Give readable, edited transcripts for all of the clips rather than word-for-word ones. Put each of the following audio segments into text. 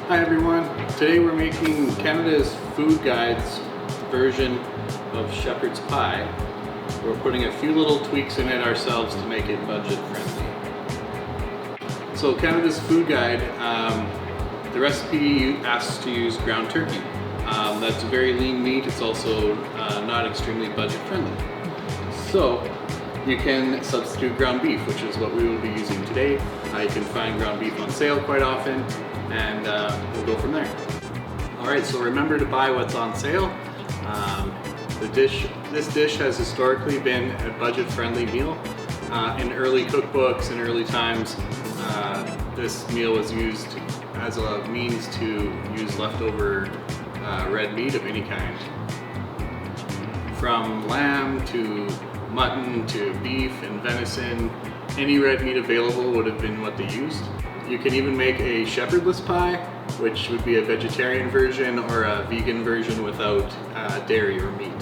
Hi everyone, today we're making Canada's Food Guide's version of shepherd's pie. We're putting a few little tweaks in it ourselves to make it budget friendly. So Canada's Food Guide, the recipe asks to use ground turkey. That's a very lean meat, it's also not extremely budget friendly. So you can substitute ground beef, which is what we will be using today. You can find ground beef on sale quite often, and we'll go from there. All right, so remember to buy what's on sale. This dish has historically been a budget-friendly meal. In early cookbooks and early times, this meal was used as a means to use leftover red meat of any kind. From lamb to mutton to beef and venison, any red meat available would have been what they used. You can even make a shepherdless pie, which would be a vegetarian version or a vegan version without dairy or meat.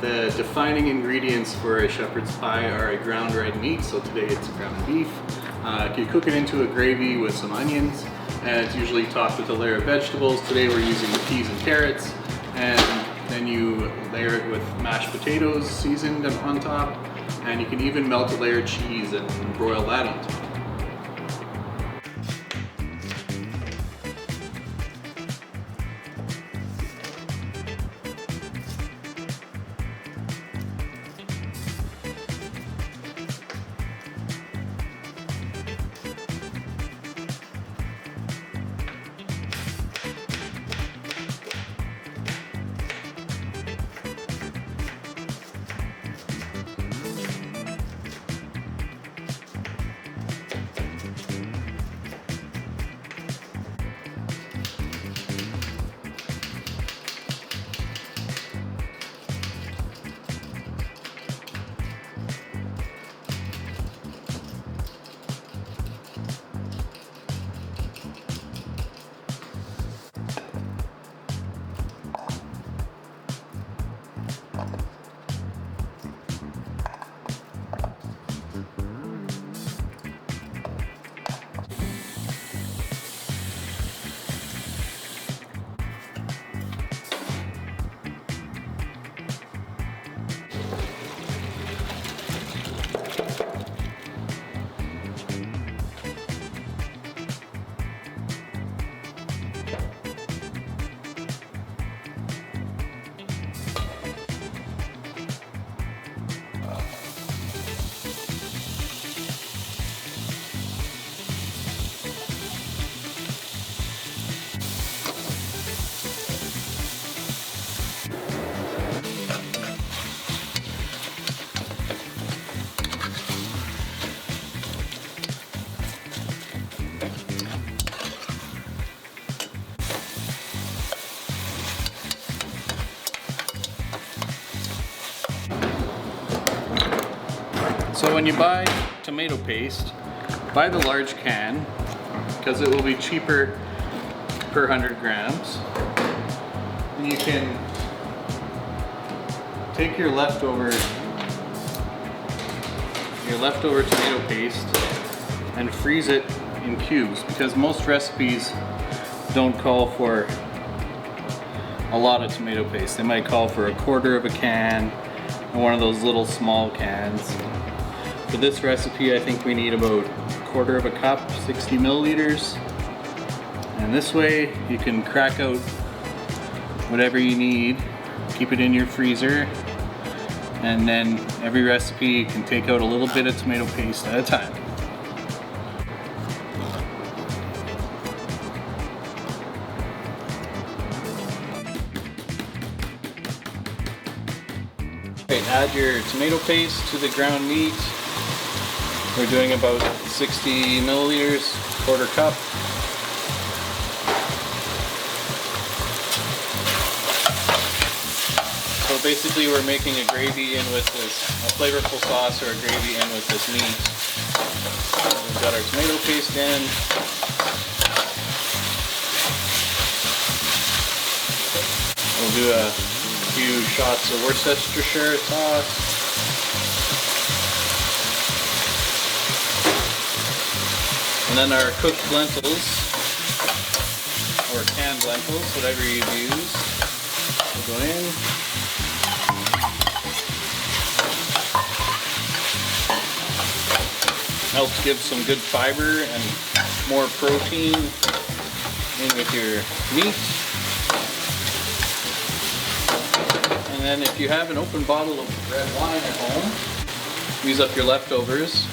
The defining ingredients for a shepherd's pie are a ground red meat, so today it's ground beef. You cook it into a gravy with some onions, and it's usually topped with a layer of vegetables. Today we're using peas and carrots, and then you layer it with mashed potatoes seasoned on top, and you can even melt a layer of cheese and broil that on top. So when you buy tomato paste, buy the large can because it will be cheaper per 100 grams. And you can take your leftover tomato paste and freeze it in cubes, because most recipes don't call for a lot of tomato paste. They might call for 1/4 of a can and one of those little small cans. For this recipe, I think we need about 1/4 of a cup, 60 milliliters. And this way you can crack out whatever you need, keep it in your freezer, and then every recipe you can take out a little bit of tomato paste at a time. Okay, add your tomato paste to the ground meat. We're doing about 60 milliliters, 1/4 cup. So basically we're making a gravy in with this, a flavorful sauce or a gravy in with this meat. We've got our tomato paste in. We'll do a few shots of Worcestershire sauce. And then our cooked lentils. or canned lentils, whatever you use, will go in. Helps give some good fiber and more protein in with your meat. And then if you have an open bottle of red wine at home, use up your leftovers.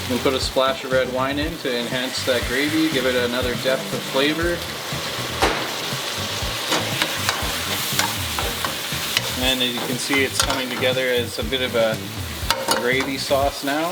You can put a splash of red wine in to enhance that gravy, give it another depth of flavor. And as you can see, it's coming together as a bit of a gravy sauce now.